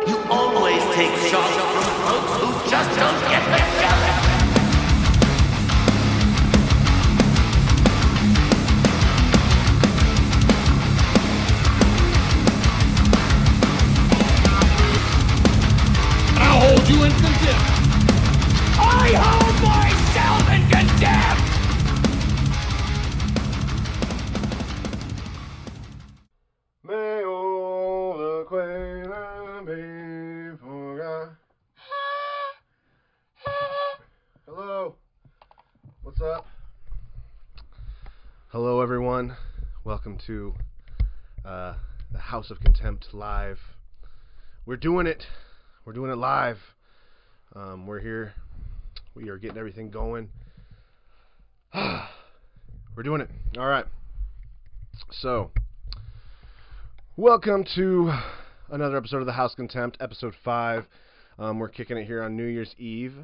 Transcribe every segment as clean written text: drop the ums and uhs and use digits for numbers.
You always take shots from folks who just don't get the joke. I'll hold you in contempt. I hold myself in contempt! May old acquaintance be forgot. Hello. What's up? Hello, everyone. Welcome to the House of Contempt live. We're doing it. We're doing it live. We're here. We are getting everything going. We're doing it. All right. So, welcome to another episode of the House Contempt, episode 5. We're kicking it here on New Year's Eve.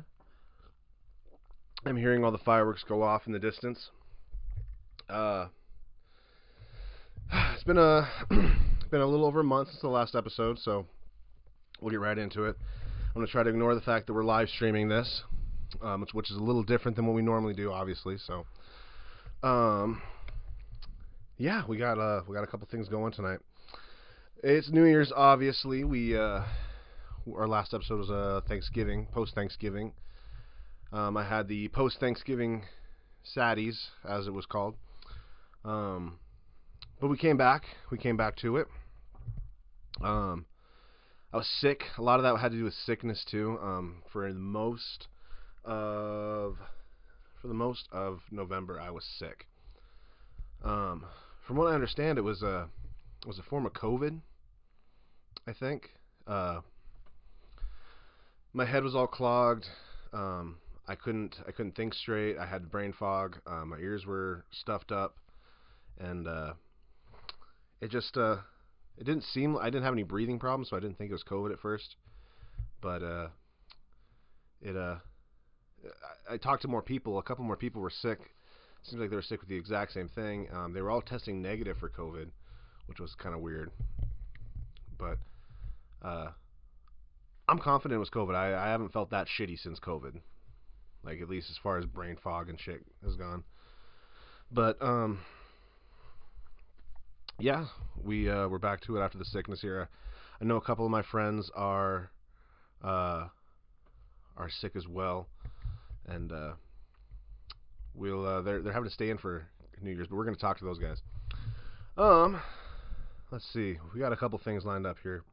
I'm hearing all the fireworks go off in the distance. It's been a little over a month since the last episode, so we'll get right into it. I'm going to try to ignore the fact that we're live streaming this, which is a little different than what we normally do, obviously. So, yeah, we got a couple things going tonight. It's New Year's, obviously. Our last episode was Thanksgiving, post-Thanksgiving. I had the post-Thanksgiving saddies, as it was called. But we came back. We came back to it. I was sick. A lot of that had to do with sickness too. For the most of November, I was sick. From what I understand, it was a form of COVID, I think. My head was all clogged. I couldn't think straight. I had brain fog. My ears were stuffed up, and it didn't seem. I didn't have any breathing problems, so I didn't think it was COVID at first. But I talked to more people. A couple more people were sick. Seems like they were sick with the exact same thing. They were all testing negative for COVID, which was kind of weird. But I'm confident it was COVID. I haven't felt that shitty since COVID. Like, at least as far as brain fog and shit has gone. But yeah, we're back to it after the sickness here. I know a couple of my friends are sick as well, and they're having to stay in for New Year's, but we're going to talk to those guys. Let's see. We got a couple things lined up here.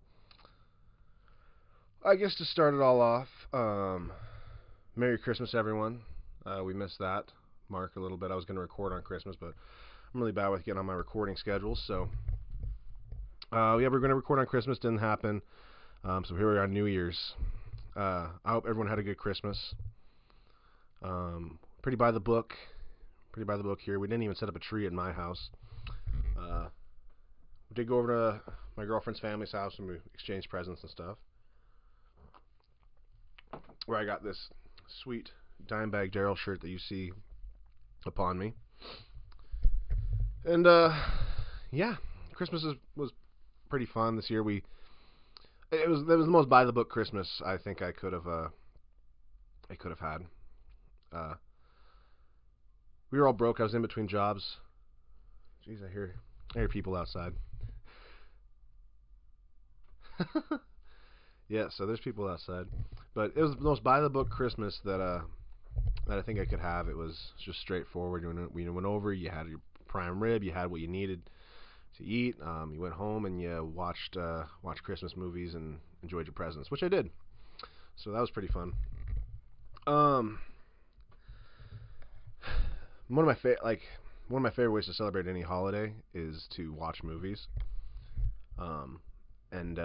I guess to start it all off, Merry Christmas, everyone. We missed that mark a little bit. I was going to record on Christmas, but I'm really bad with getting on my recording schedule. So, yeah, we're going to record on Christmas. Didn't happen. So here we are on New Year's. I hope everyone had a good Christmas. Pretty by the book. Pretty by the book here. We didn't even set up a tree at my house. We did go over to my girlfriend's family's house and we exchanged presents and stuff. Where I got this sweet Dimebag Daryl shirt that you see upon me. And yeah, Christmas was pretty fun this year. It was the most by the book Christmas I think I could have had. We were all broke. I was in between jobs. Jeez, I hear people outside. Yeah, so there's people outside. But it was the most by the book Christmas that I think I could have. It was just straightforward. We went over. You had your prime rib. You had what you needed to eat. You went home and you watched Christmas movies and enjoyed your presents, which I did. So that was pretty fun. One of my favorite ways to celebrate any holiday is to watch movies. And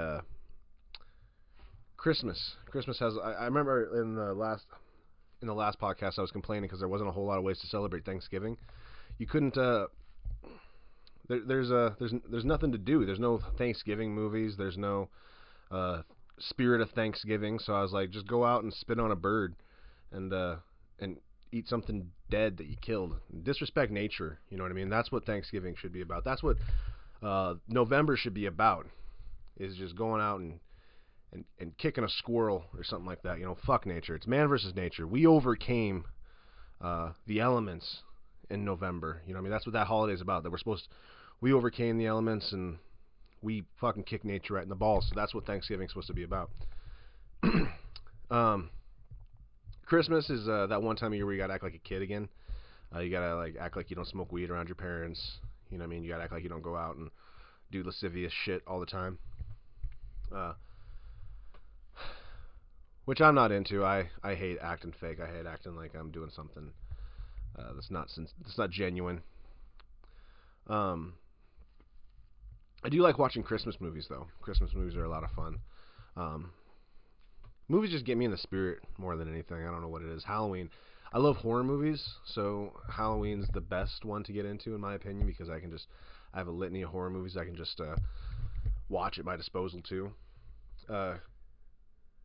Christmas has. I remember in the last podcast I was complaining because there wasn't a whole lot of ways to celebrate Thanksgiving. You couldn't. There's nothing to do. There's no Thanksgiving movies. There's no spirit of Thanksgiving. So I was like, just go out and spit on a bird, and eat something dead that you killed. Disrespect nature. You know what I mean? That's what Thanksgiving should be about. That's what November should be about. Is just going out and and kicking a squirrel or something like that. Fuck nature. It's man versus nature. We overcame the elements in November. That's what that holiday is about. We overcame the elements and we fucking kick nature right in the balls. So that's what Thanksgiving's supposed to be about. Christmas is that one time of year where you gotta act like a kid again. You gotta act like you don't smoke weed around your parents. You gotta act like you don't go out and do lascivious shit all the time. Which I'm not into. I hate acting fake. I hate acting like I'm doing something that's not genuine. I do like watching Christmas movies though. Christmas movies are a lot of fun. Movies just get me in the spirit more than anything. I don't know what it is. Halloween. I love horror movies, so Halloween's the best one to get into in my opinion because I have a litany of horror movies I can just watch at my disposal too.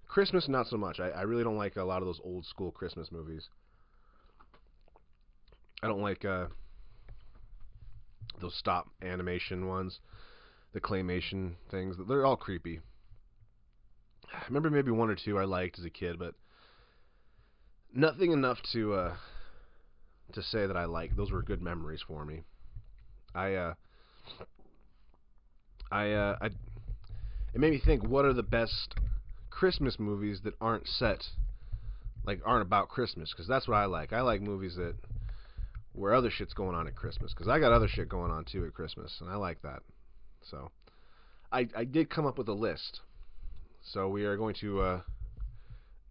Christmas, not so much. I really don't like a lot of those old school Christmas movies. I don't like those stop animation ones, the claymation things. They're all creepy. I remember maybe one or two I liked as a kid, but nothing enough to say that I like. Those were good memories for me. It made me think, what are the best Christmas movies that aren't about Christmas? Because that's what I like. I like movies where other shit's going on at Christmas, because I got other shit going on too at Christmas, and I like that. So I did come up with a list. So we are going to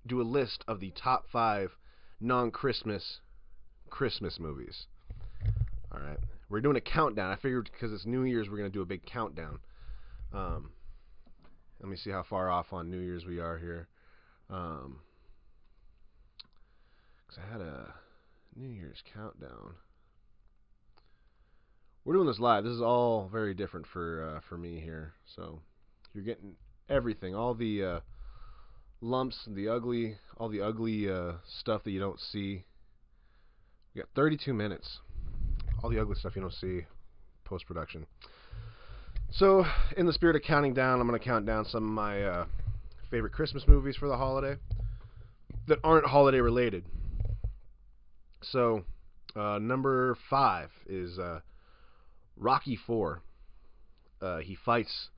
do a list of the top 5 non-Christmas Christmas movies. All right, we're doing a countdown. I figured because it's New Year's, we're going to do a big countdown. Let me see how far off on New Year's we are here. Because I had a New Year's countdown. We're doing this live. This is all very different for me here. So you're getting everything, all the lumps, all the ugly stuff that you don't see. We got 32 minutes. All the ugly stuff you don't see post-production. So, in the spirit of counting down, I'm going to count down some of my favorite Christmas movies for the holiday that aren't holiday related. So, number 5 is Rocky IV. He fights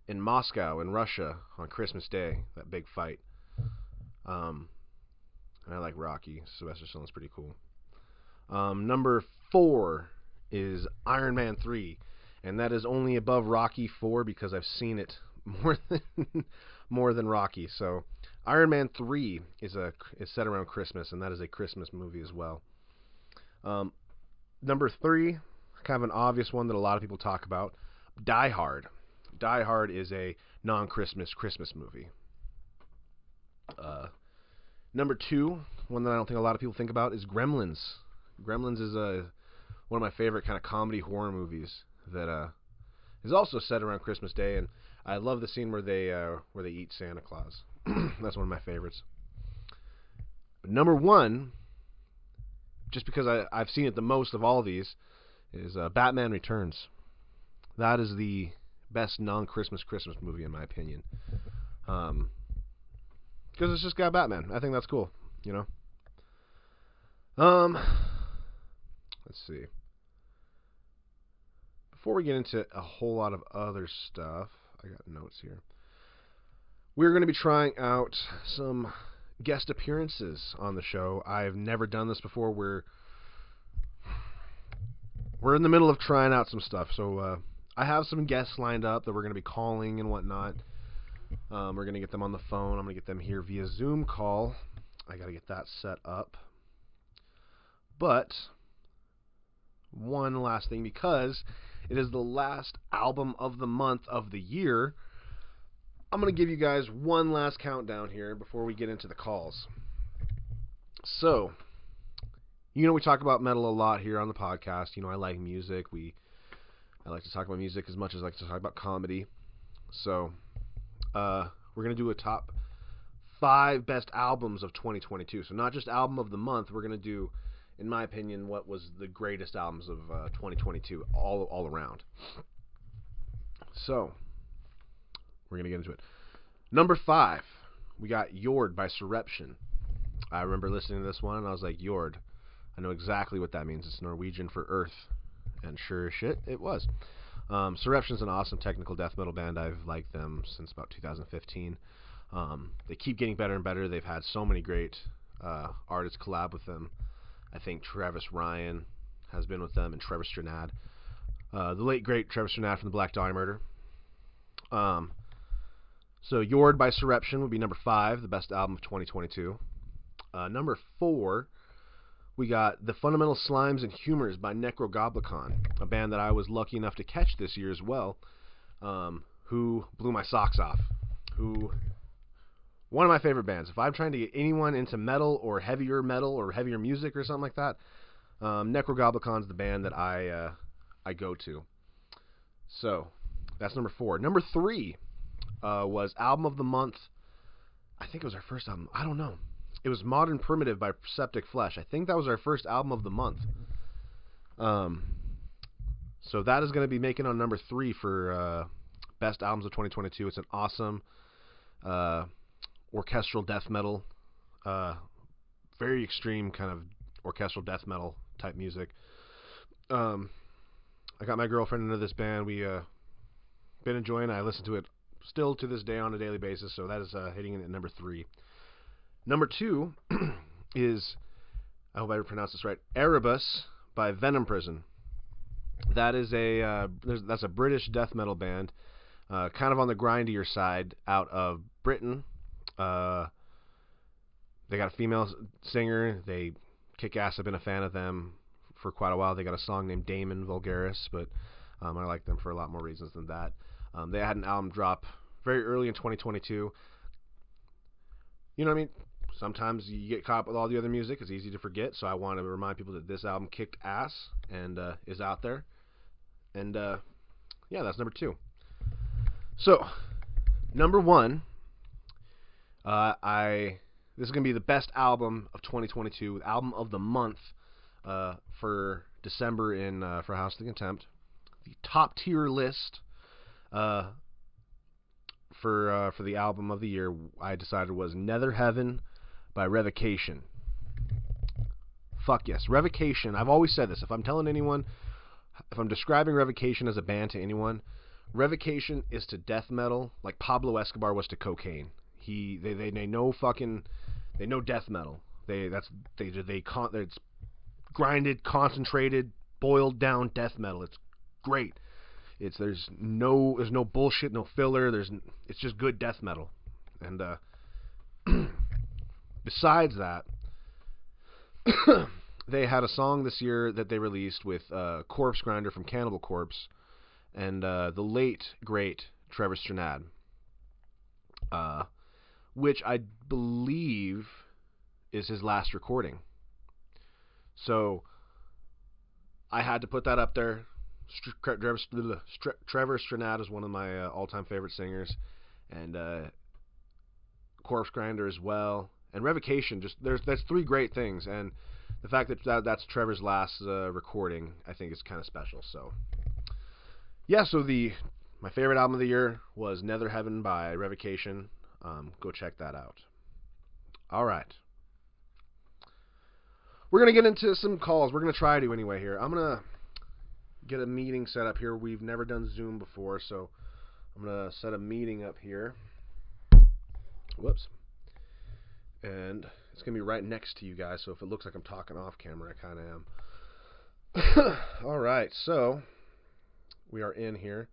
in Moscow, in Russia, on Christmas Day, that big fight. And I like Rocky. Sylvester Stallone's pretty cool. Number 4 is Iron Man 3. And that is only above Rocky 4 because I've seen it more than Rocky. So Iron Man 3 is set around Christmas, and that is a Christmas movie as well. Number 3, kind of an obvious one that a lot of people talk about, Die Hard. Die Hard is a non-Christmas Christmas movie. Number 2, one that I don't think a lot of people think about, is Gremlins. Gremlins is one of my favorite kind of comedy horror movies that is also set around Christmas Day, and I love the scene where they eat Santa Claus. That's one of my favorites. But number 1, just because I've seen it the most of all of these, is Batman Returns. That is the best non-Christmas Christmas movie in my opinion. Because it's just got Batman. I think that's cool, Let's see. Before we get into a whole lot of other stuff, I got notes here. We're going to be trying out some guest appearances on the show. I've never done this before. We're in the middle of trying out some stuff. So I have some guests lined up that we're going to be calling and whatnot. We're going to get them on the phone. I'm going to get them here via Zoom call. I got to get that set up. But one last thing, because it is the last album of the month of the year, I'm going to give you guys one last countdown here before we get into the calls. So, we talk about metal a lot here on the podcast. I like music. I like to talk about music as much as I like to talk about comedy. So, we're going to do a top 5 best albums of 2022. So, not just album of the month. We're going to do, in my opinion, what was the greatest albums of 2022 all around. So, we're going to get into it. Number 5, we got Jord by Surreption. I remember listening to this one, and I was like, Jord. I know exactly what that means. It's Norwegian for earth. And sure as shit, it was. Surreption's an awesome technical death metal band. I've liked them since about 2015. They keep getting better and better. They've had so many great artists collab with them. I think Travis Ryan has been with them, and Trevor Strnad. The late, great Trevor Strnad from the Black Dahlia Murder. So Jord by Surreption would be number 5, the best album of 2022. Number 4, we got The Fundamental Slimes and Humors by Necrogoblikon, a band that I was lucky enough to catch this year as well, who blew my socks off. One of my favorite bands. If I'm trying to get anyone into metal or heavier music or something like that, Necrogoblikon's the band that I go to. So, that's number 4. Number 3 was Album of the Month. I think it was our first album. I don't know. It was Modern Primitive by Septic Flesh. I think that was our first album of the month. So that is going to be making on number 3 for best albums of 2022. It's an awesome orchestral death metal, very extreme kind of orchestral death metal type music. I got my girlfriend into this band. We been enjoying it. I listen to it still to this day on a daily basis, so that is hitting it at number 3. Number 2 is, I hope I pronounced this right, Erebus by Venom Prison. That is that's a British death metal band, kind of on the grindier side, out of Britain. They got a female singer. They kick ass. I've been a fan of them for quite a while. They got a song named Daemon Vulgaris, but I like them for a lot more reasons than that. They had an album drop very early in 2022. You know what I mean? Sometimes you get caught with all the other music. It's easy to forget, so I want to remind people that this album kicked ass and is out there. And, yeah, that's number 2. So, number 1, this is going to be the best album of 2022, album of the month for December for House of Contempt. The top tier list for the album of the year, I decided was NeatherHeaven by Revocation. Fuck yes, Revocation. I've always said this. If I'm telling anyone, if I'm describing Revocation as a band to anyone, Revocation is to death metal like Pablo Escobar was to cocaine. They know death metal. It's grinded, concentrated, boiled down death metal. It's great. There's no bullshit, no filler. It's just good death metal. And besides that, they had a song this year that they released with Corpse Grinder from Cannibal Corpse and the late great Trevor Strnad, which I believe is his last recording. So I had to put that up there. Trevor Strnad is one of my all-time favorite singers, and Corpse Grinder as well, and Revocation. That's 3 great things, and the fact that that's Trevor's last recording, I think, is kind of special. So yeah, so my favorite album of the year was NeatherHeaven by Revocation. Go check that out. All right. We're going to get into some calls. We're going to try to anyway here. I'm going to get a meeting set up here. We've never done Zoom before, so I'm going to set a meeting up here. Whoops. And it's going to be right next to you guys, so if it looks like I'm talking off camera, I kind of am. All right, so we are in here.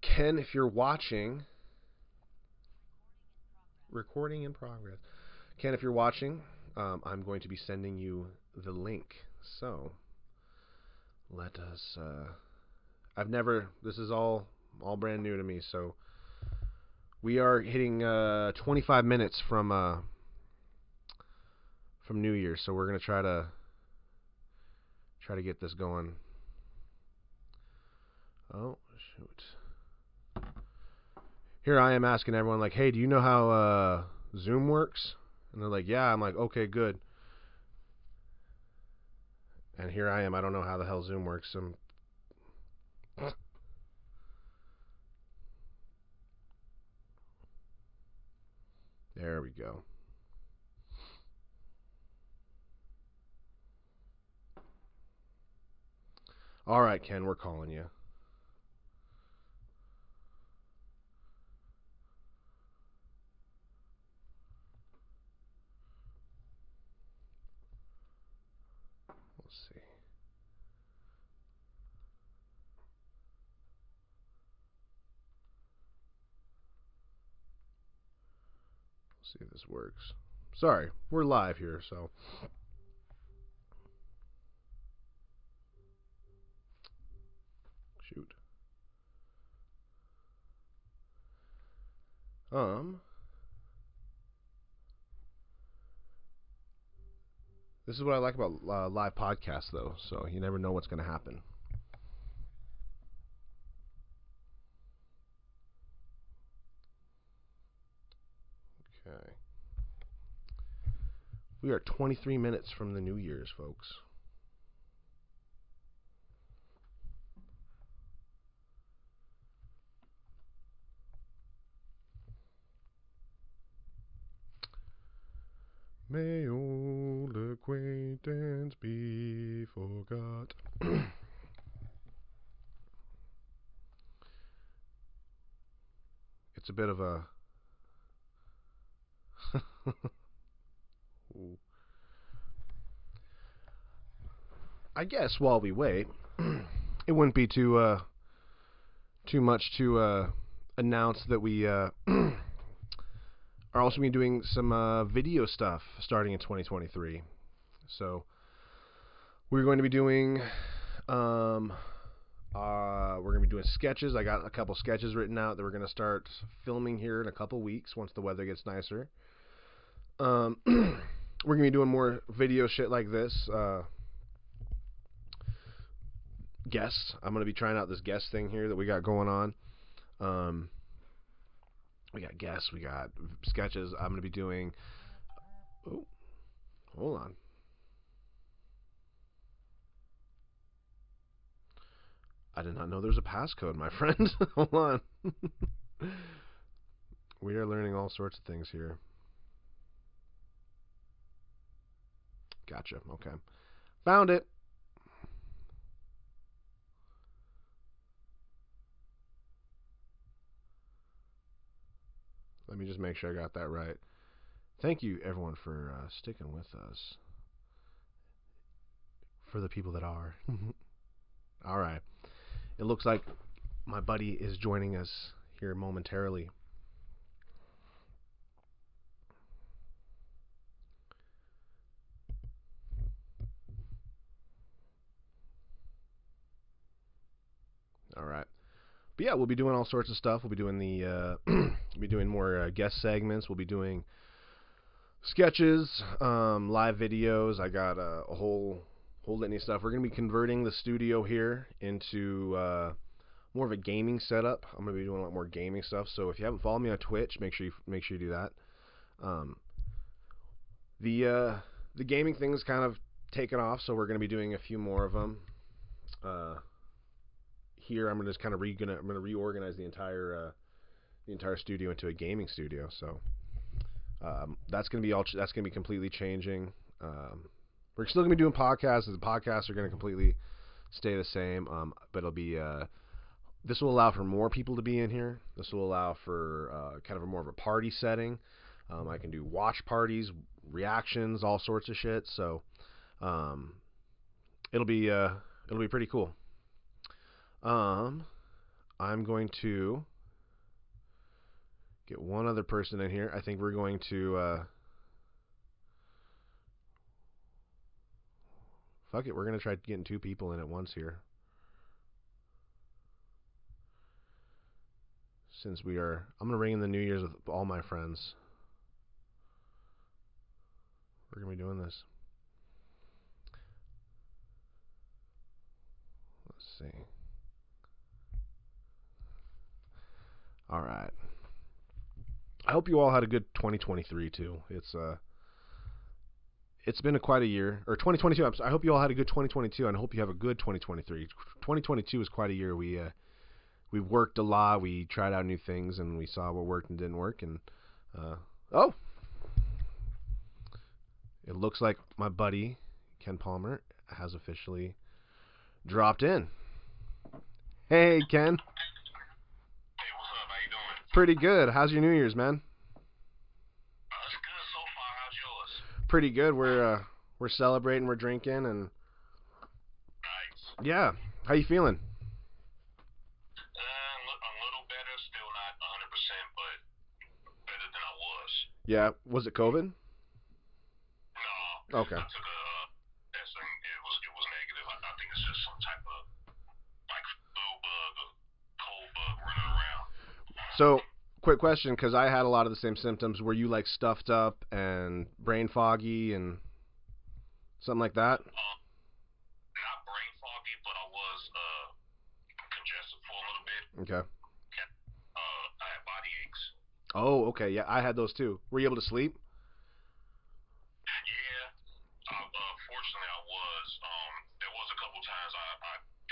Ken, if you're watching... Recording in progress. Ken, if you're watching, I'm going to be sending you the link. So, let us... this is all brand new to me, so we are hitting 25 minutes from New Year's, so we're going to try to get this going. Oh, shoot. Here I am asking everyone, like, hey, do you know how Zoom works? And they're like, yeah. I'm like, okay, good. And here I am. I don't know how the hell Zoom works. There we go. All right, Ken, we're calling you. Let's see. Let's see if this works. Sorry, we're live here, so. Shoot. This is what I like about live podcasts, though, so you never know what's going to happen. Okay. We are 23 minutes from the New Year's, folks. May old acquaintance be forgot. It's a bit of a... I guess while we wait, it wouldn't be too much to announce that we are also going to be doing some video stuff starting in 2023. So we're going to be doing we're going to be doing sketches. I got a couple sketches written out that we're going to start filming here in a couple weeks once the weather gets nicer. We're going to be doing more video shit like this. Guests. I'm going to be trying out this guest thing here that we got going on. We got guests. We got sketches. I'm going to be doing... Oh, hold on. I did not know there was a passcode, my friend. Hold on. We are learning all sorts of things here. Gotcha. Okay. Found it. Let me just make sure I got that right. Thank you, everyone, for sticking with us. For the people that are. All right. It looks like my buddy is joining us here momentarily. All right. But yeah, we'll be doing all sorts of stuff. We'll be doing we'll be doing more guest segments. We'll be doing sketches, live videos. I got a whole litany of stuff. We're gonna be converting the studio here into more of a gaming setup. I'm gonna be doing a lot more gaming stuff. So if you haven't followed me on Twitch, make sure you do that. The gaming thing is kind of taken off, so we're gonna be doing a few more of them. Here I'm just kind of I'm gonna reorganize the entire studio into a gaming studio. So that's gonna be completely changing. We're still gonna be doing podcasts. The podcasts are gonna completely stay the same, but it'll be this will allow for more people to be in here. This will allow for kind of more of a party setting. I can do watch parties, reactions, all sorts of shit. So it'll be pretty cool. I'm going to get one other person in here. I think we're going to fuck it. We're going to try getting two people in at once here. Since I'm going to ring in the New Year's with all my friends. We're going to be doing this. Let's see. All right. I hope you all had a good 2023 too. It's been quite a year, or 2022. I hope you all had a good 2022, and I hope you have a good 2023. 2022 was quite a year. We worked a lot. We tried out new things, and we saw what worked and didn't work. And oh, It looks like my buddy Ken Palmer has officially dropped in. Hey, Ken. Hey, what's up? How you doing? Pretty good. How's your New Year's, man? It's good so far. How's yours? Pretty good. We're celebrating, we're drinking, and Nice. yeah. How you feeling? A little better. Still not 100%, but better than I was. Yeah. Was it COVID? No. Okay. I took a test and it was negative. I think it's just some type of like flu bug or cold bug running around. So, quick question, because I had a lot of the same symptoms. Were you like stuffed up and brain foggy and something like that? Not brain foggy, but I was congested for a little bit. Okay. I had body aches. Oh, okay. Yeah, I had those too. Were you able to sleep? Yeah. Fortunately, I was. There was a couple times I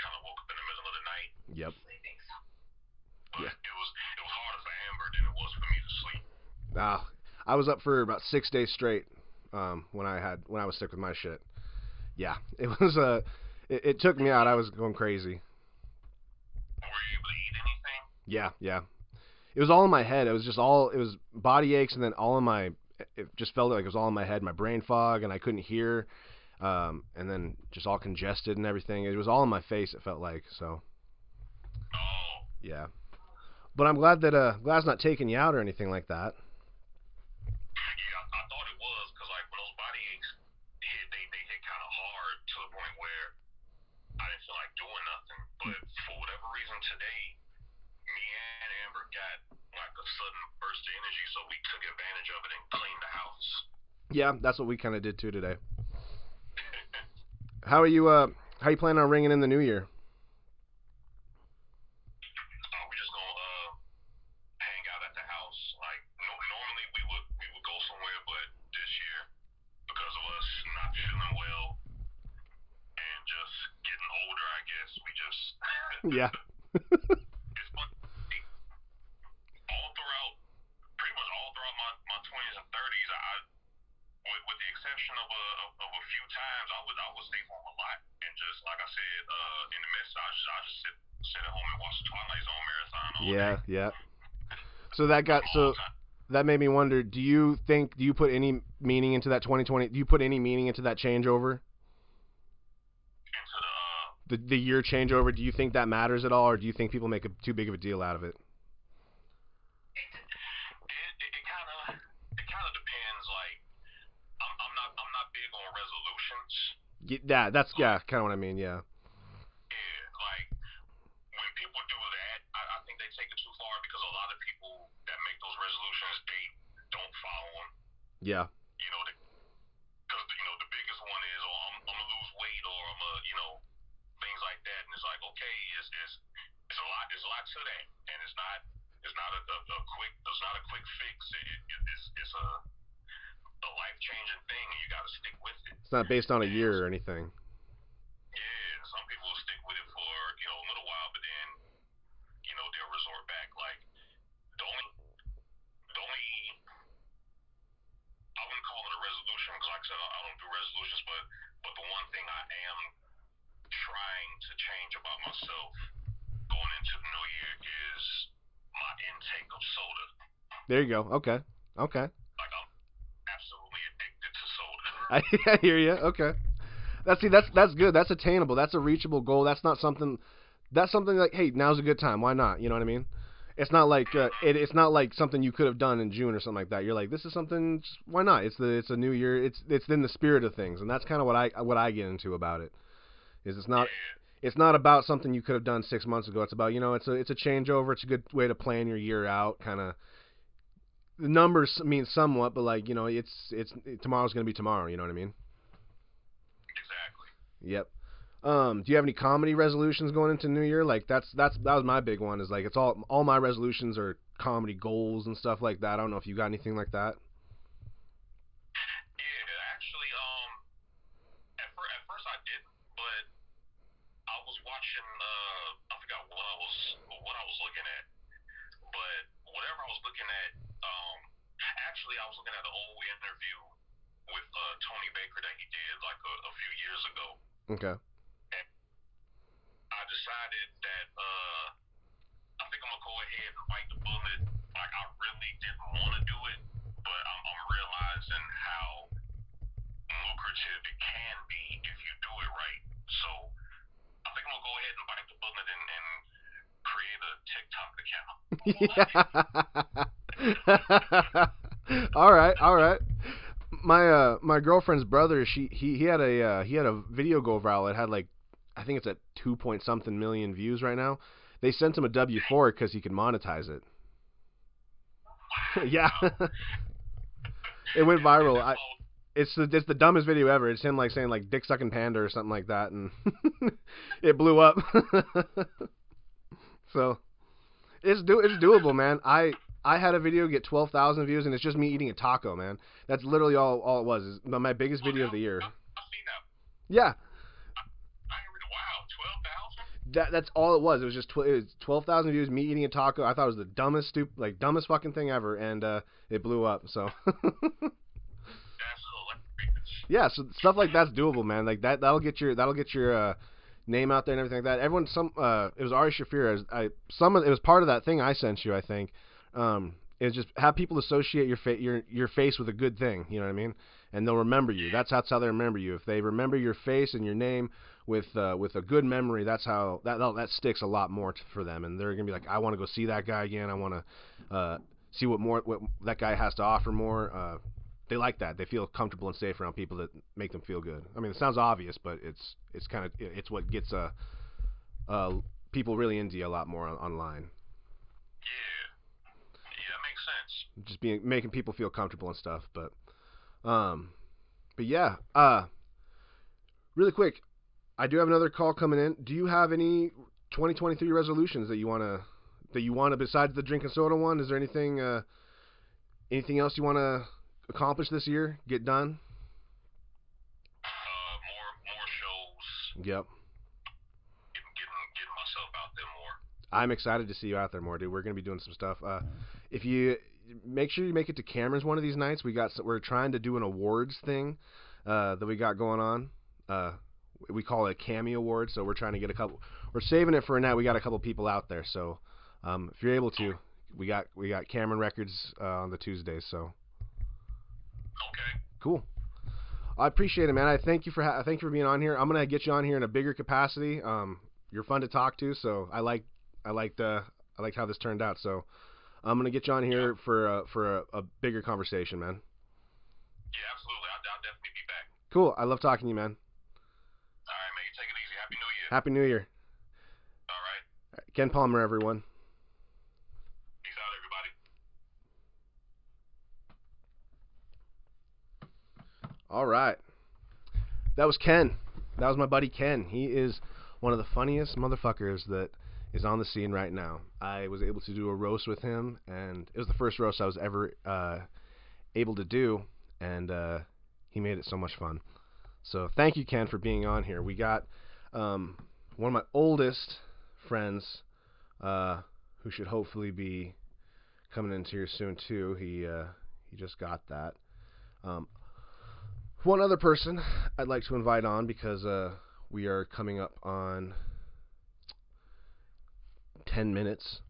kind of woke up in the middle of the night. Yep. But Yeah. it was harder for Amber than it was for me to sleep. I was up for about 6 days straight when I was sick with my shit. Yeah, it was it took me out. I was going crazy. Were you able to eat anything? Yeah. It was all in my head. It was body aches, and then all in my. It just felt like it was all in my head, my brain fog, and I couldn't hear, and then just all congested and everything. It was all in my face. It felt like so. Oh. Yeah, but I'm glad that it's not taking you out or anything like that. Yeah, I thought it was because like when those body aches hit, they hit kind of hard to the point where I didn't feel like doing nothing. But for whatever reason today, me and Amber got like a sudden burst of energy, so we took advantage of it and cleaned the house. Yeah, that's what we kind of did too today. How are you? How you planning on ringing in the new year? We just gonna hang out at the house. Like normally we would go somewhere, but this year because of us not feeling well and just getting older, I guess we just Yeah. it's fun. Pretty much all throughout my 20s and 30s, with the exception of a few times, I would stay home a lot and just like I said in the message, I just sit at home and watch the Twilight Zone marathon all day. Yeah. So that made me wonder. Do you put any meaning into that 2020? Do you put any meaning into that changeover? Into The year changeover. Do you think that matters at all, or do you think people make too big of a deal out of it? it kind of depends. Like I'm not big on resolutions. Yeah, that's kind of what I mean. Yeah. Yeah, like when people do that, I think they take it too far because a lot of people that make those resolutions, they don't follow them. Yeah. You know, because the biggest one is, oh, I'm gonna lose weight, or I'm gonna, things like that, and it's like, okay, it's a lot to that, and it's not a quick fix. It's a life changing thing, and you got to stick with it. It's not based on a year or anything. Yeah, some people will stick with it for a little while, but then they'll resort back. Like the only I wouldn't call it a resolution because, like I said, I don't do resolutions, but the one thing I am trying to change about myself going into the new year is my intake of soda. There you go. Okay. Like I'm absolutely addicted to soda. I hear you. Okay. That's good. That's attainable. That's a reachable goal. That's something like, hey, now's a good time. Why not? You know what I mean? It's not like it's not like something you could have done in June or something like that. You're like, this is something. Why not? It's a new year. It's in the spirit of things, and that's kind of what I get into about it. It's not about something you could have done 6 months ago. It's about it's a changeover. It's a good way to plan your year out. Kind of the numbers mean somewhat, but like it's tomorrow's gonna be tomorrow. You know what I mean? Exactly. Yep. Do you have any comedy resolutions going into New Year? Like that was my big one. Is like it's all my resolutions are comedy goals and stuff like that. I don't know if you got anything like that. Yeah, actually, at first I didn't, but I was watching. I forgot what I was looking at, but whatever I was looking at, actually I was looking at an old interview with Tony Baker that he did like a few years ago. Okay. And I decided that I think I'm gonna go ahead and bite the bullet. Like I really didn't want to do it, but I'm realizing how lucrative it can be if you do it right. So I think I'm gonna go ahead and bite the bullet and create a TikTok account. All right. My girlfriend's brother, he had a video go viral. It had like, I think it's at 2 point something million views right now. They sent him a W-4 because he could monetize it. Yeah. It went viral. It's the dumbest video ever. It's him like saying like dick sucking panda or something like that, and it blew up. So it's doable, man. I had a video get 12,000 views, and it's just me eating a taco, man. That's literally all it was. It's my biggest video of the year. I've seen that. Yeah. Wow, 12,000? That's all it was. It was just 12,000 views, me eating a taco. I thought it was the dumbest fucking thing ever, and it blew up. So. That's hilarious. Yeah, so stuff like that's doable, man. Like that'll get your name out there and everything like that. Everyone, it was Ari Shafir. It was part of that thing I sent you, I think. Is just have people associate your face with a good thing. You know what I mean? And they'll remember you. That's how they remember you. If they remember your face and your name with a good memory, that's how that sticks a lot more for them. And they're gonna be like, I want to go see that guy again. I want to see what that guy has to offer more. They like that. They feel comfortable and safe around people that make them feel good. I mean, it sounds obvious, but it's what gets people really into you a lot more online. Yeah, makes sense. Just making people feel comfortable and stuff. But yeah. Really quick, I do have another call coming in. Do you have any 2023 resolutions that you wanna besides the drink and soda one? Is there anything else you wanna accomplish this year? Get done? More shows. Yep. Getting myself out there more. I'm excited to see you out there more, dude. We're gonna be doing some stuff. If you make sure you make it to Cameron's one of these nights, we're trying to do an awards thing that we got going on. We call it a Cammy Award, so we're trying to get a couple. We're saving it for a night. We got a couple people out there, so if you're able to, we got Cameron Records on the Tuesdays, so. Okay. Cool. I appreciate it, man. I thank you for being on here. I'm gonna get you on here in a bigger capacity. You're fun to talk to, so I liked how this turned out. So I'm gonna get you on here for a bigger conversation, man. Yeah, absolutely. I'll definitely be back. Cool. I love talking to you, man. All right, man. You take it easy. Happy New Year. Happy New Year. All right. Ken Palmer, everyone. Peace out, everybody. All right. That was Ken. That was my buddy Ken. He is one of the funniest motherfuckers that is on the scene right now. I was able to do a roast with him, and it was the first roast I was ever able to do, and he made it so much fun. So thank you, Ken, for being on here. We got one of my oldest friends who should hopefully be coming into here soon too. He just got that. One other person I'd like to invite on because we are coming up on 10 minutes.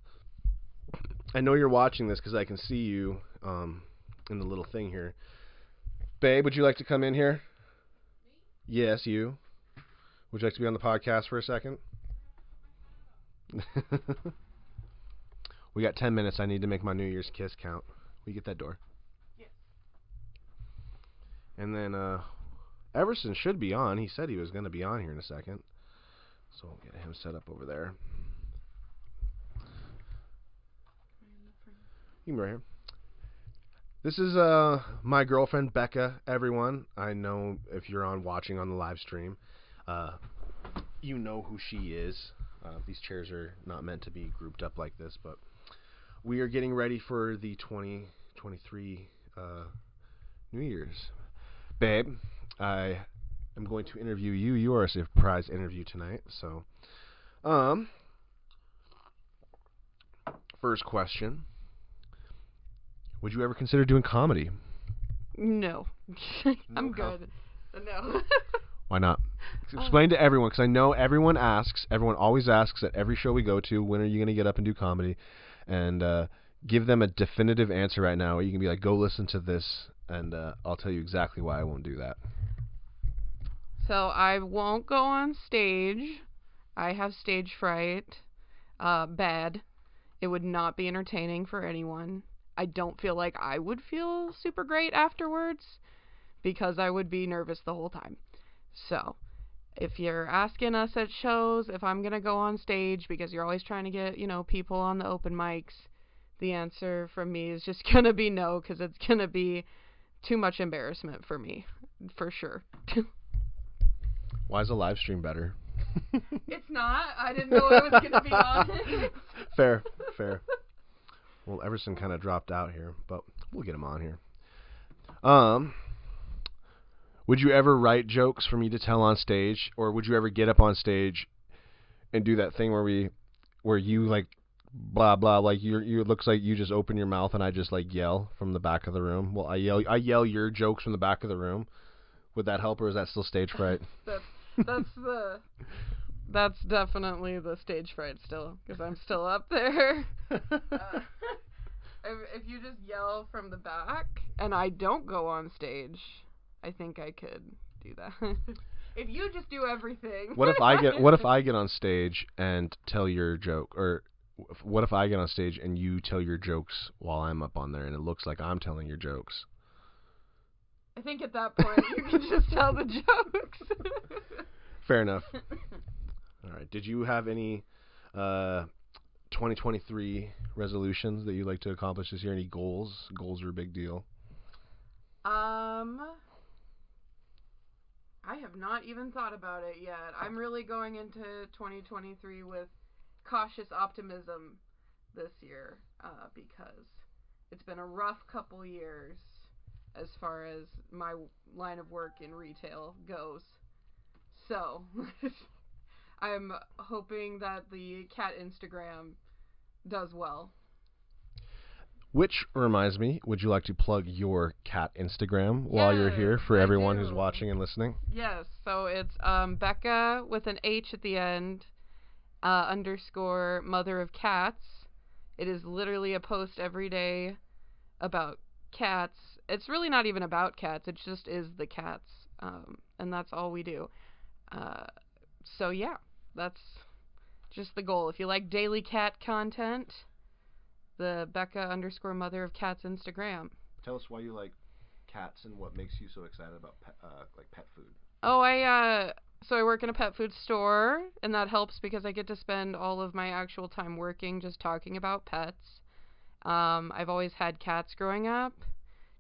I know you're watching this because I can see you in the little thing here. Babe, would you like to come in here? Me? Yes, you. Would you like to be on the podcast for a second? We got 10 minutes. I need to make my New Year's kiss count. Will you get that door? And then Everson should be on. He said he was going to be on here in a second. So we'll get him set up over there. You can be right here. This is my girlfriend, Becca, everyone. I know if you're watching on the live stream, you know who she is. These chairs are not meant to be grouped up like this, but we are getting ready for the 2023 New Year's. Babe, I am going to interview you. You are a surprise interview tonight. So, first question. Would you ever consider doing comedy? No. I'm good. No. Why not? Explain to everyone, because I know everyone always asks at every show we go to, when are you going to get up and do comedy? And give them a definitive answer right now. Or you can be like, go listen to this, and I'll tell you exactly why I won't do that. So I won't go on stage. I have stage fright. Bad. It would not be entertaining for anyone. I don't feel like I would feel super great afterwards because I would be nervous the whole time. So, if you're asking us at shows if I'm going to go on stage because you're always trying to get, people on the open mics, the answer from me is just going to be no, because it's going to be too much embarrassment for me, for sure. Why is a live stream better? It's not. I didn't know I was going to be on it. Fair. Well, Everson kind of dropped out here, but we'll get him on here. Would you ever write jokes for me to tell on stage, or would you ever get up on stage and do that thing where you like blah blah, like it looks like you just open your mouth and I just like yell from the back of the room? Well, I yell your jokes from the back of the room. Would that help, or is that still stage fright? That's definitely the stage fright still, because I'm still up there. If you just yell from the back and I don't go on stage, I think I could do that. If you just do everything. What if I get on stage and tell your joke, or what if I get on stage and you tell your jokes while I'm up on there and it looks like I'm telling your jokes? I think at that point you can just tell the jokes. Fair enough. All right. Did you have any 2023 resolutions that you'd like to accomplish this year? Any goals? Goals are a big deal. I have not even thought about it yet. I'm really going into 2023 with cautious optimism this year, because it's been a rough couple years as far as my line of work in retail goes. So, I'm hoping that the cat Instagram does well. Which reminds me, would you like to plug your cat Instagram while you're here for everyone who's watching and listening? Yes, so it's Becca with an H at the end, _ mother of cats. It is literally a post every day about cats. It's really not even about cats, it just is the cats, and that's all we do. So yeah, that's just the goal. If you like daily cat content, the Becca _ mother of cats Instagram. Tell us why you like cats and what makes you so excited about pet food. Oh, so I work in a pet food store, and that helps because I get to spend all of my actual time working just talking about pets. I've always had cats growing up,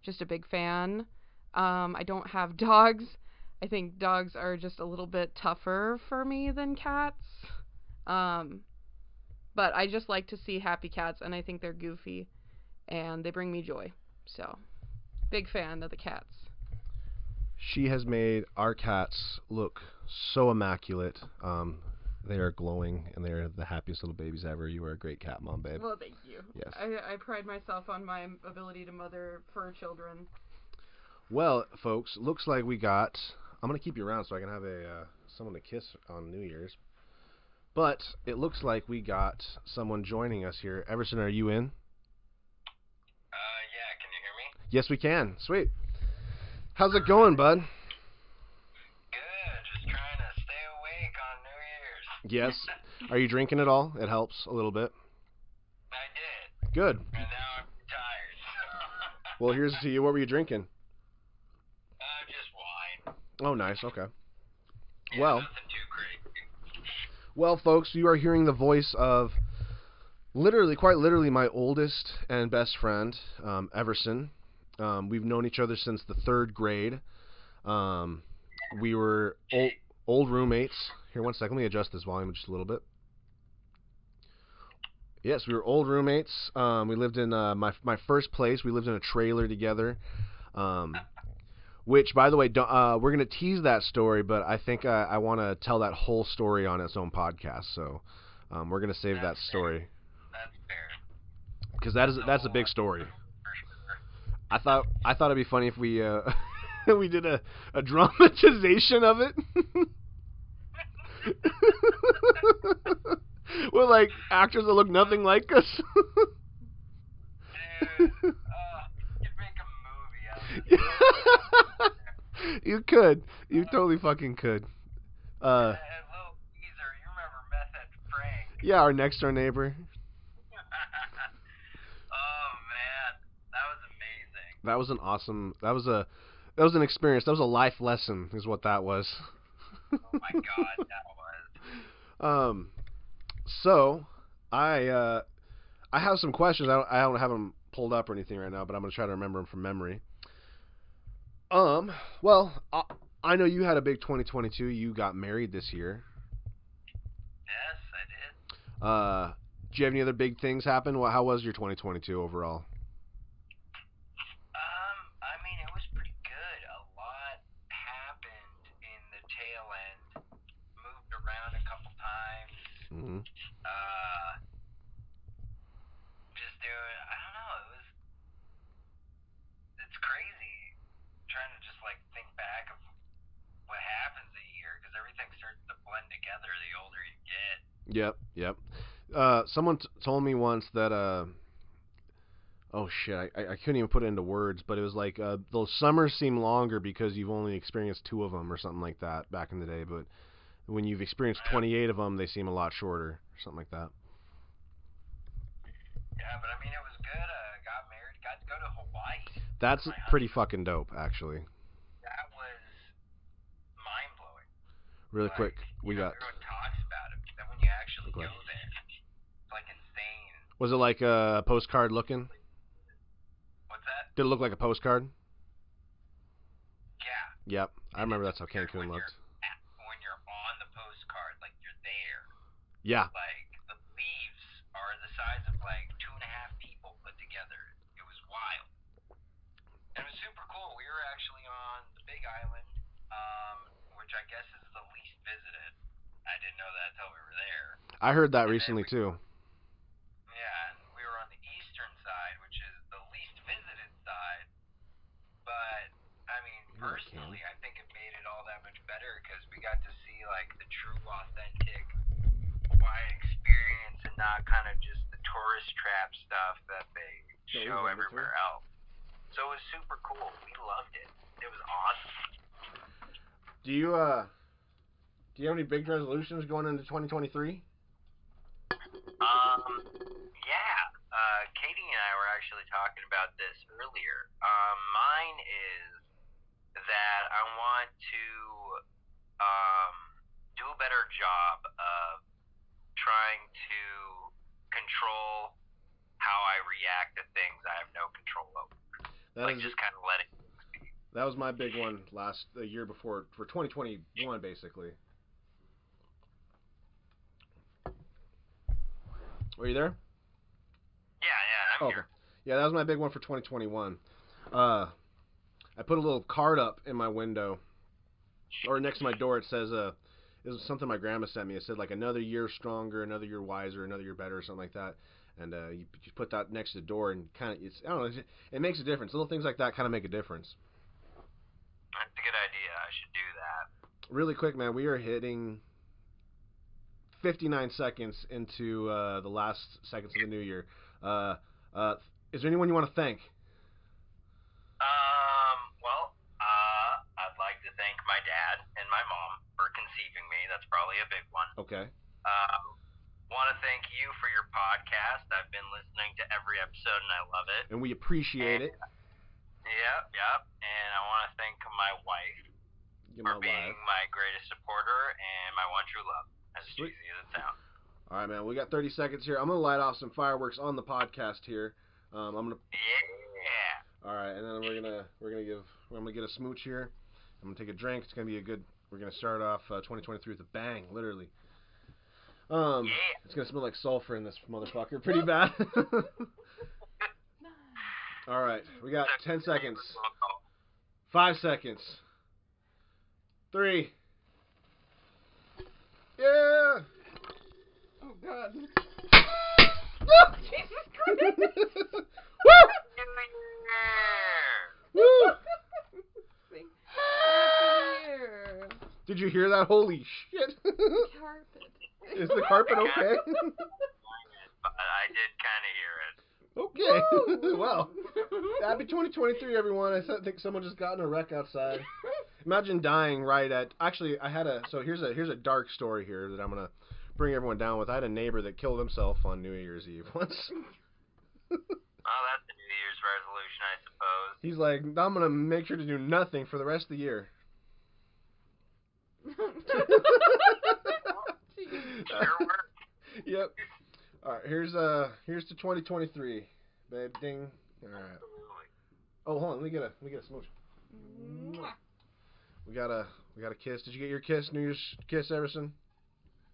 just a big fan. I don't have dogs. I think dogs are just a little bit tougher for me than cats. But I just like to see happy cats, and I think they're goofy, and they bring me joy. So, big fan of the cats. She has made our cats look so immaculate. They are glowing, and they're the happiest little babies ever. You are a great cat mom, babe. Well, thank you. Yes. I pride myself on my ability to mother fur children. Well, folks, looks like we got... I'm going to keep you around so I can have someone to kiss on New Year's. But it looks like we got someone joining us here. Everson, are you in? Yeah, can you hear me? Yes, we can. Sweet. How's it going, bud? Good, just trying to stay awake on New Year's. Yes. Are you drinking at all? It helps a little bit. I did. Good. And now I'm tired. Well, here's to you. What were you drinking? Just wine. Oh, nice. Okay. Yeah, Well. Nothing too crazy. Well, folks, you are hearing the voice of quite literally, my oldest and best friend, Everson. We've known each other since the 3rd grade. We were old roommates. Here, one second. Let me adjust this volume just a little bit. Yes, we were old roommates. We lived in my first place. We lived in a trailer together. Which, by the way, we're going to tease that story, but I think I want to tell that whole story on its own podcast. So we're going to save that story. That's fair. Because that's a big story. I thought it'd be funny if we we did a dramatization of it. With like actors that look nothing like us. Dude, you'd make a movie out of it. You could. You totally fucking could. And little Caesar, you remember Meth Head Frank? Yeah, our next door neighbor. Oh man, that was amazing. That was an awesome. That was an experience. That was a life lesson, is what that was. Oh my god, that was. So I have some questions. I don't have them pulled up or anything right now, but I'm gonna try to remember them from memory. Well, I know you had a big 2022. You got married this year. Yes, I did. Do you have any other big things happen? How was your 2022 overall? I mean, it was pretty good. A lot happened in the tail end. Moved around a couple times. Mm-hmm. Just doing, I don't know, it's crazy trying to just like think back of what happens a year, because everything starts to blend together the older you get. Yep. Someone told me once that oh shit, I couldn't even put it into words, but it was like those summers seem longer because you've only experienced 2 of them or something like that back in the day, but when you've experienced 28 of them, they seem a lot shorter or something like that. Yeah, but I mean, it was good. Got married, got to go to Hawaii. That's pretty fucking dope, actually. That was mind-blowing. Really Like, quick, we got... Everyone talks about it, but then when you actually go there, it's like insane. Was it like a postcard looking? What's that? Did it look like a postcard? Yeah. Yep, I remember that's how Cancun looked. When you're on the postcard, like you're there. Yeah. Like the leaves are the size of like 2.5 people put together. It was wild. And it was super cool. We were actually on the Big Island, which I guess is the least visited. I didn't know that until we were there. I heard that recently too. Yeah, and we were on the eastern side, which is the least visited side. But I mean, personally, I think it made it all that much better because we got to see like the true, authentic Hawaiian experience and not kind of just the tourist trap stuff that they show everywhere else. So it was super cool. We loved it. It was awesome. Do you have any big resolutions going into 2023? Yeah. Katie and I were actually talking about this earlier. Mine is that I want to do a better job of trying to control how I react to things I have no control over. Just kind of letting things be. That was my big one the year before, for 2021, basically. Are you there? Yeah, I'm here. Yeah, that was my big one for 2021. I put a little card up in my window, or next to my door. It says, it was something my grandma sent me. It said like another year stronger, another year wiser, another year better, or something like that. And you put that next to the door, and kind of, I don't know, it makes a difference. Little things like that kind of make a difference. That's a good idea. I should do that. Really quick, man, we are hitting 59 seconds into the last seconds of the new year. Is there anyone you want to thank? I'd like to thank my dad and my mom for conceiving me. That's probably a big one. Okay. Want to thank you for your podcast. I've been listening to every episode and I love it. And we appreciate it. Yep. And I want to thank my wife for being my greatest supporter and my one true love. As cheesy as it sounds. All right, man. We got 30 seconds here. I'm gonna light off some fireworks on the podcast here. I'm gonna. Yeah. All right, and then we're gonna get a smooch here. I'm gonna take a drink. It's gonna be a good. We're gonna start off 2023 with a bang, literally. Yeah. It's gonna smell like sulfur in this motherfucker, pretty bad. All right, we got 10 seconds. 5 seconds. 3. Yeah. Oh God. Jesus Christ. Woo! Did you hear that? Holy shit! Carpet. Is the carpet okay? But I did kind of hear it. Okay. Well, happy 2023, everyone. I think someone just got in a wreck outside. Imagine dying right at. Actually, So here's a dark story here that I'm gonna bring everyone down with. I had a neighbor that killed himself on New Year's Eve once. Oh, that's a New Year's resolution, I suppose. He's like, I'm gonna make sure to do nothing for the rest of the year. Sure works. Yep. All right. Here's to 2023, babe. Ding. All right. Absolutely. Oh, hold on. Let me get a smooch. We got a kiss. Did you get your kiss? New Year's kiss, Everson?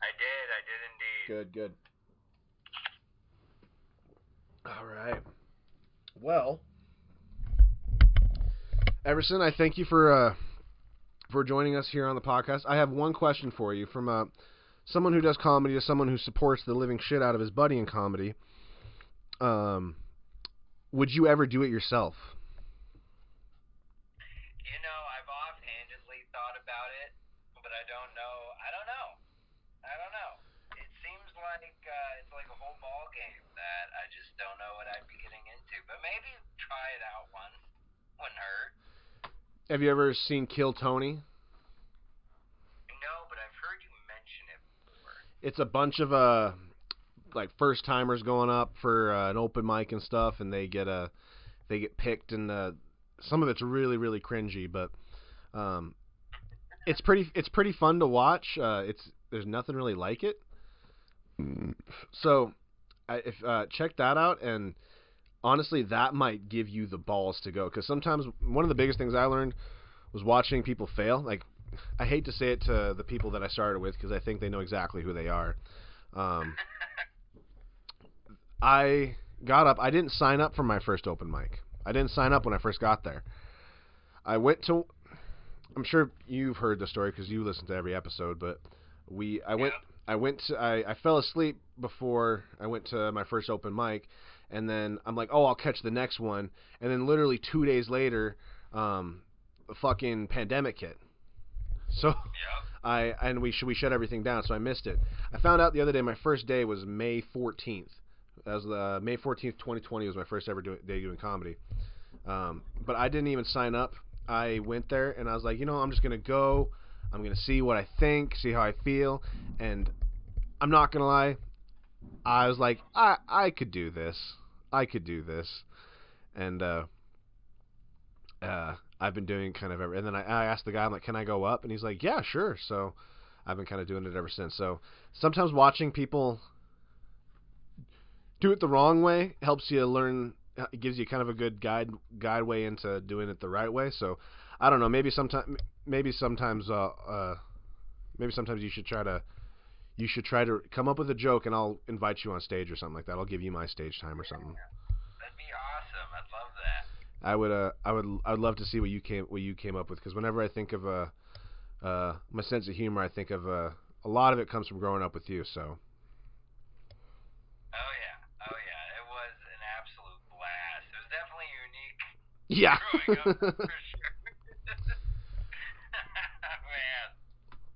I did indeed. Good. All right. Well, Everson, I thank you for joining us here on the podcast. I have one question for you from someone who does comedy to someone who supports the living shit out of his buddy in comedy. Would you ever do it yourself? You know, I've offhandedly thought about it, but I don't know. It seems like it's like a whole ball game that I just don't know what I'd be getting into. But maybe try it out once. Wouldn't hurt. Have you ever seen Kill Tony? No, but I've heard you mention it before. It's a bunch of like first timers going up for an open mic and stuff, and they get picked, and some of it's really really cringy, but it's pretty fun to watch. There's nothing really like it. So check that out, and honestly, that might give you the balls to go, because sometimes one of the biggest things I learned was watching people fail. Like, I hate to say it to the people that I started with, because I think they know exactly who they are. I got up. I didn't sign up for my first open mic. I didn't sign up when I first got there. I'm sure you've heard the story because you listen to every episode, but I fell asleep before I went to my first open mic, and then I'm like, oh, I'll catch the next one, and then literally 2 days later, the fucking pandemic hit. So we shut everything down, so I missed it. I found out the other day my first day was May 14th. That was May 14th, 2020 was my first ever day doing comedy. But I didn't even sign up. I went there, and I was like, I'm just going to go. I'm going to see what I think, see how I feel. And I'm not going to lie. I was like, I could do this. And I've been doing kind of and then I asked the guy, I'm like, can I go up? And he's like, yeah, sure. So I've been kind of doing it ever since. So sometimes watching people do it the wrong way helps you learn. It gives you kind of a good guide way into doing it the right way. So I don't know. Maybe sometimes you should try to come up with a joke, and I'll invite you on stage or something like that. I'll give you my stage time or something. That'd be awesome. I'd love that. I would love to see what you came up with, because whenever I think of my sense of humor, I think of a lot of it comes from growing up with you. So. Oh yeah. It was an absolute blast. It was definitely unique. Yeah. Growing up, for sure. Man.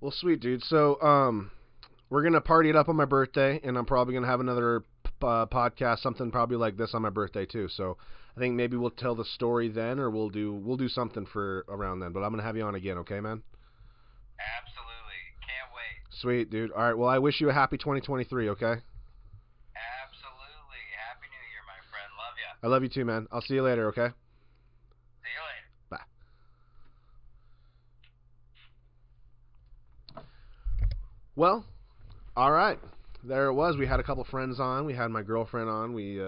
Well, sweet dude. So we're gonna party it up on my birthday, and I'm probably gonna have another podcast, something probably like this on my birthday too. So I think maybe we'll tell the story then, or we'll do something for around then. But I'm gonna have you on again, okay, man? Absolutely. Can't wait. Sweet, dude. All right. Well, I wish you a happy 2023, okay? Absolutely. Happy New Year, my friend. Love ya. I love you too, man. I'll see you later, okay? See you later. Bye. Well, all right. There it was. We had a couple friends on. We had my girlfriend on. We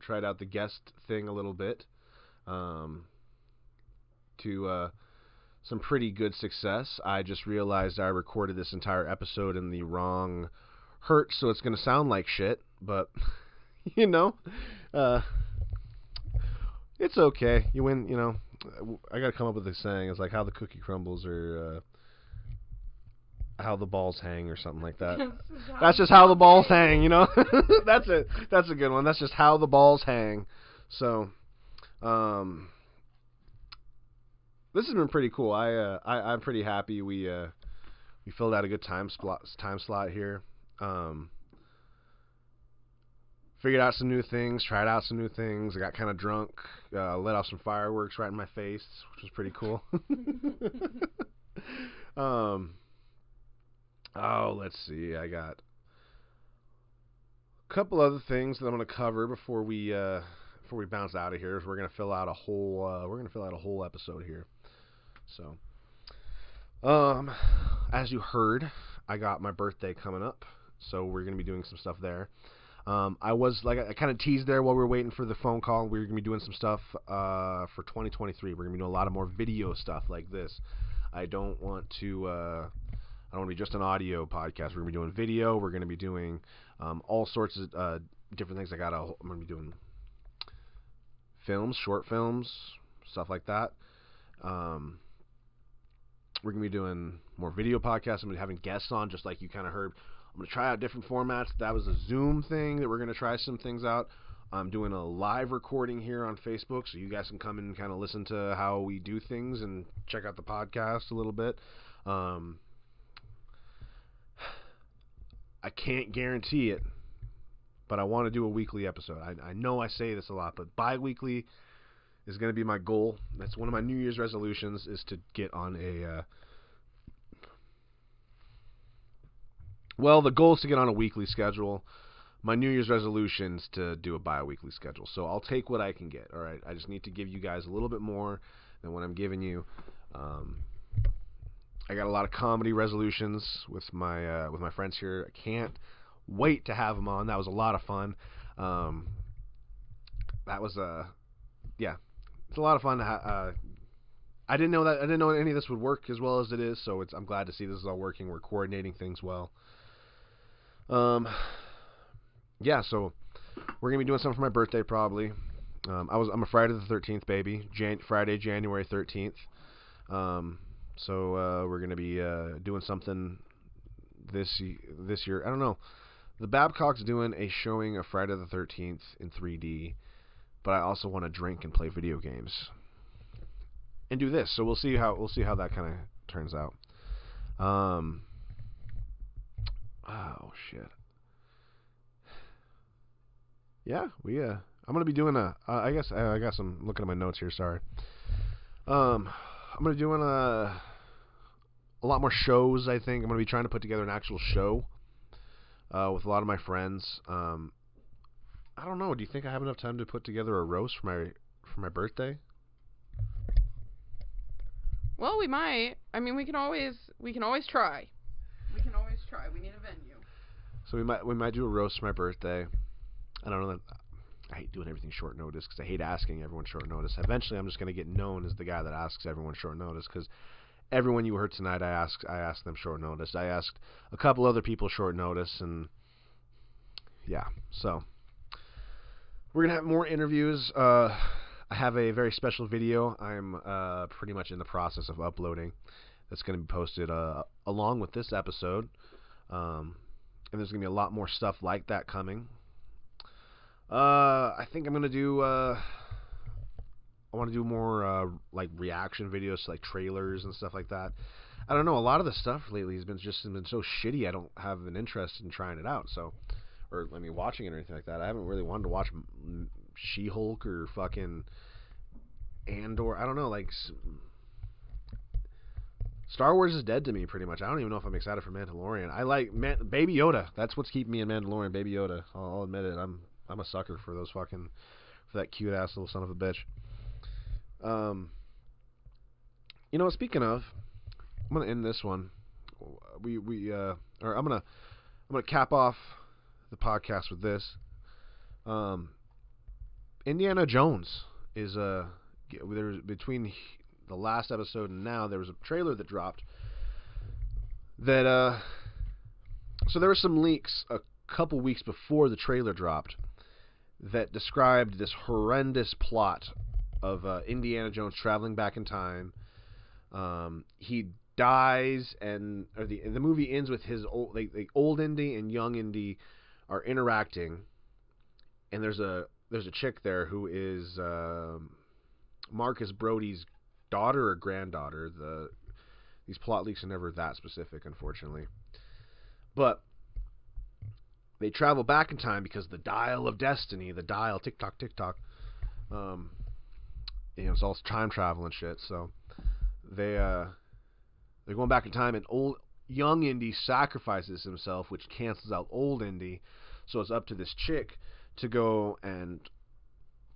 tried out the guest thing a little bit to some pretty good success. I just realized I recorded this entire episode in the wrong hertz, so it's going to sound like shit, but, it's okay. You win, I got to come up with a saying. It's like how the cookie crumbles, or how the balls hang, or something like that. That's just how the balls hang, That's it. That's a good one. That's just how the balls hang. So, this has been pretty cool. I'm pretty happy we we filled out a good time slot here. Figured out some new things, tried out some new things. I got kind of drunk, let off some fireworks right in my face, which was pretty cool. Let's see. I got a couple other things that I'm going to cover before we bounce out of here. We're going to fill out a whole episode here. So, as you heard, I got my birthday coming up, so we're going to be doing some stuff there. I kind of teased there while we were waiting for the phone call. We were going to be doing some stuff for 2023. We're going to be doing a lot of more video stuff like this. I don't want to be just an audio podcast. We're going to be doing video. We're going to be doing all sorts of different things. I'm going to be doing films, short films, stuff like that. We're going to be doing more video podcasts. I'm going to be having guests on, just like you kind of heard. I'm going to try out different formats. That was a Zoom thing that we're going to try some things out. I'm doing a live recording here on Facebook, so you guys can come in and kind of listen to how we do things and check out the podcast a little bit. I can't guarantee it, but I want to do a weekly episode. I know I say this a lot, but bi-weekly is going to be my goal. That's one of my New Year's resolutions, is to get on a... the goal is to get on a weekly schedule. My New Year's resolution is to do a bi-weekly schedule. So I'll take what I can get, all right? I just need to give you guys a little bit more than what I'm giving you. I got a lot of comedy resolutions with my friends here. I can't wait to have them on. That was a lot of fun. It's a lot of fun. I didn't know any of this would work as well as it is, so I'm glad to see this is all working. We're coordinating things well. So we're gonna be doing something for my birthday probably. I'm a Friday the 13th baby. Friday, January 13th. So we're gonna be doing something this year. I don't know. The Babcock's doing a showing of Friday the 13th in 3D, but I also want to drink and play video games and do this. So we'll see how that kind of turns out. Oh shit. Yeah, I'm gonna be doing I got some looking at my notes here. Sorry. I'm gonna be doing a lot more shows. I think I'm gonna be trying to put together an actual show with a lot of my friends. I don't know. Do you think I have enough time to put together a roast for my birthday? Well, we might. I mean, we can always try. We can always try. We need a venue. So we might do a roast for my birthday. I don't know. I hate doing everything short notice because I hate asking everyone short notice. Eventually, I'm just going to get known as the guy that asks everyone short notice, because everyone you heard tonight, I asked them short notice. I asked a couple other people short notice, and yeah. So we're going to have more interviews. I have a very special video I'm pretty much in the process of uploading that's going to be posted along with this episode. And there's going to be a lot more stuff like that coming. I think I'm going to do... I want to do more like reaction videos to like trailers and stuff like that. I don't know. A lot of the stuff lately has been so shitty. I don't have an interest in trying it out. So, watching it or anything like that. I haven't really wanted to watch She-Hulk or fucking Andor. I don't know. Like, Star Wars is dead to me pretty much. I don't even know if I'm excited for Mandalorian. I like Baby Yoda. That's what's keeping me in Mandalorian. Baby Yoda. I'll admit it. I'm a sucker for for that cute ass little son of a bitch. Speaking of, I'm gonna end this one. I'm gonna cap off the podcast with this. Indiana Jones is there's between the last episode and now there was a trailer that dropped that so there were some leaks a couple weeks before the trailer dropped that described this horrendous plot of Indiana Jones traveling back in time. He dies, and the movie ends with his old Indy and young Indy are interacting, and there's a chick there who is Marcus Brody's daughter or granddaughter. These plot leaks are never that specific, unfortunately. But they travel back in time because the dial of destiny, the dial, tick-tock, tick-tock, it's all time travel and shit. So they're going back in time, and young Indy sacrifices himself, which cancels out old Indy. So it's up to this chick to go and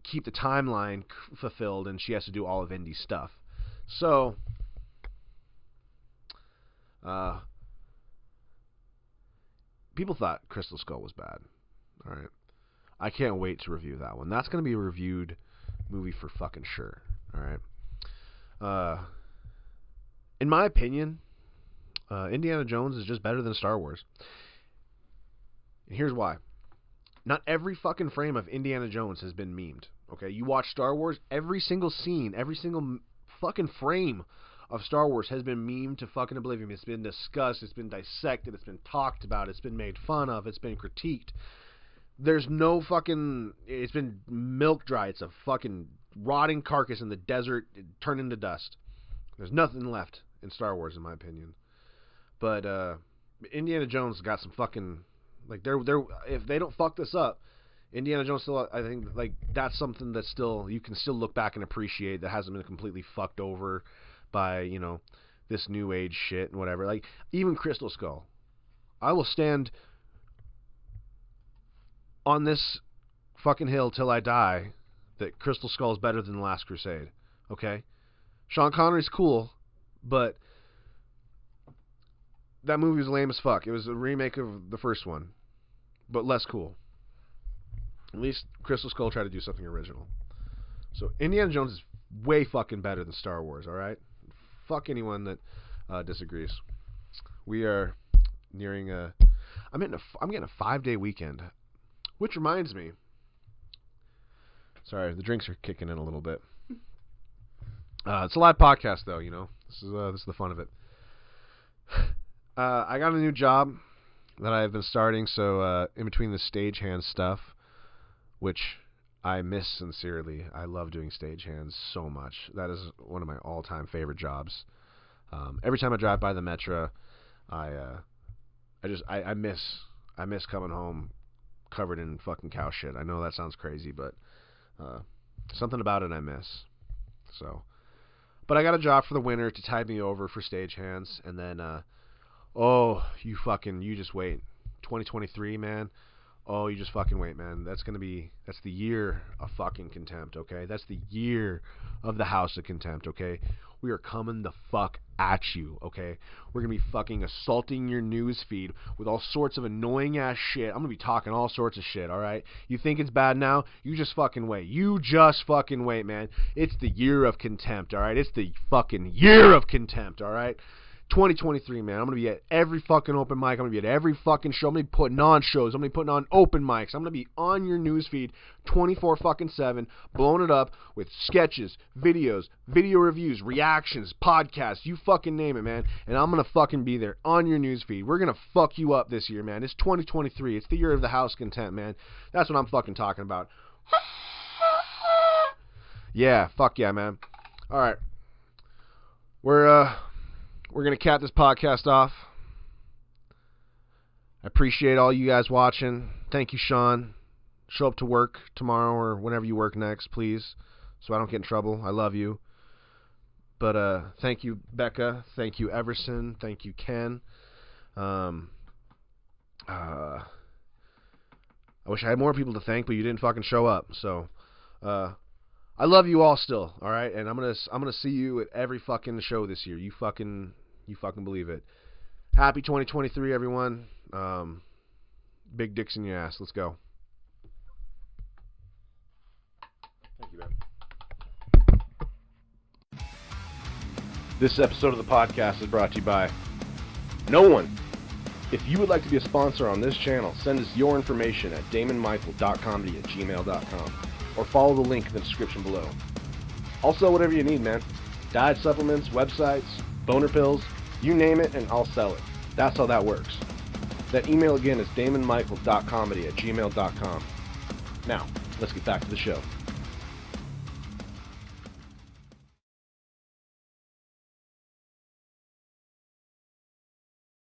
keep the timeline fulfilled, and she has to do all of Indy's stuff. So people thought Crystal Skull was bad. All right, I can't wait to review that one. That's going to be a reviewed movie for fucking sure. All right. In my opinion, Indiana Jones is just better than Star Wars. And here's why. Not every fucking frame of Indiana Jones has been memed. Okay, you watch Star Wars, every single scene, every single fucking frame of Star Wars has been memed to fucking oblivion. It's been discussed, it's been dissected, it's been talked about, it's been made fun of, it's been critiqued. There's no fucking... It's been milk dry. It's a fucking rotting carcass in the desert turned into dust. There's nothing left in Star Wars, in my opinion. But Indiana Jones got some fucking... Like, they're if they don't fuck this up, Indiana Jones still... I think, like, that's something that still... You can still look back and appreciate that hasn't been completely fucked over by, you know, this new age shit and whatever. Like, even Crystal Skull. I will stand on this fucking hill till I die that Crystal Skull is better than The Last Crusade. Okay? Sean Connery's cool, but that movie was lame as fuck. It was a remake of the first one, but less cool. At least Crystal Skull tried to do something original. So Indiana Jones is way fucking better than Star Wars, alright? Fuck anyone that disagrees. We are nearing I'm getting a 5-day weekend. Which reminds me, sorry, the drinks are kicking in a little bit. It's a live podcast, though. You know, this is the fun of it. I got a new job that I've been starting, so in between the stagehand stuff, which I miss sincerely. I love doing stagehands so much. That is one of my all-time favorite jobs. Every time I drive by the Metro, I miss coming home covered in fucking cow shit. I know that sounds crazy, but something about it I miss. So, but I got a job for the winter to tide me over for stagehands, and then you just wait. 2023, man. Oh, you just fucking wait, man. That's the year of fucking Contempt, okay? That's the year of the House of Contempt, okay? We are coming the fuck at you, okay? We're gonna be fucking assaulting your news feed with all sorts of annoying ass shit. I'm gonna be talking all sorts of shit, alright? You think it's bad now? You just fucking wait. You just fucking wait, man. It's the year of Contempt, alright? It's the fucking year of Contempt, alright? 2023, man. I'm going to be at every fucking open mic. I'm going to be at every fucking show. I'm going to be putting on shows. I'm going to be putting on open mics. I'm going to be on your newsfeed 24/7, blowing it up with sketches, videos, video reviews, reactions, podcasts. You fucking name it, man. And I'm going to fucking be there on your newsfeed. We're going to fuck you up this year, man. It's 2023. It's the year of the House Contempt, man. That's what I'm fucking talking about. Yeah, fuck yeah, man. All right. We're going to cap this podcast off. I appreciate all you guys watching. Thank you, Sean. Show up to work tomorrow or whenever you work next, please, so I don't get in trouble. I love you. But thank you, Becca. Thank you, Everson. Thank you, Ken. I wish I had more people to thank, but you didn't fucking show up. So I love you all still, all right? And I'm gonna see you at every fucking show this year. You fucking believe it. Happy 2023, everyone. Big dicks in your ass. Let's go. Thank you, man. This episode of the podcast is brought to you by no one. If you would like to be a sponsor on this channel, send us your information at daemonmichael.comedy at gmail.com or follow the link in the description below. Also, whatever you need, man. Diet supplements, websites, boner pills, you name it and I'll sell it. That's how that works. That email again is daemonmichael.comedy at gmail.com. Now, let's get back to the show.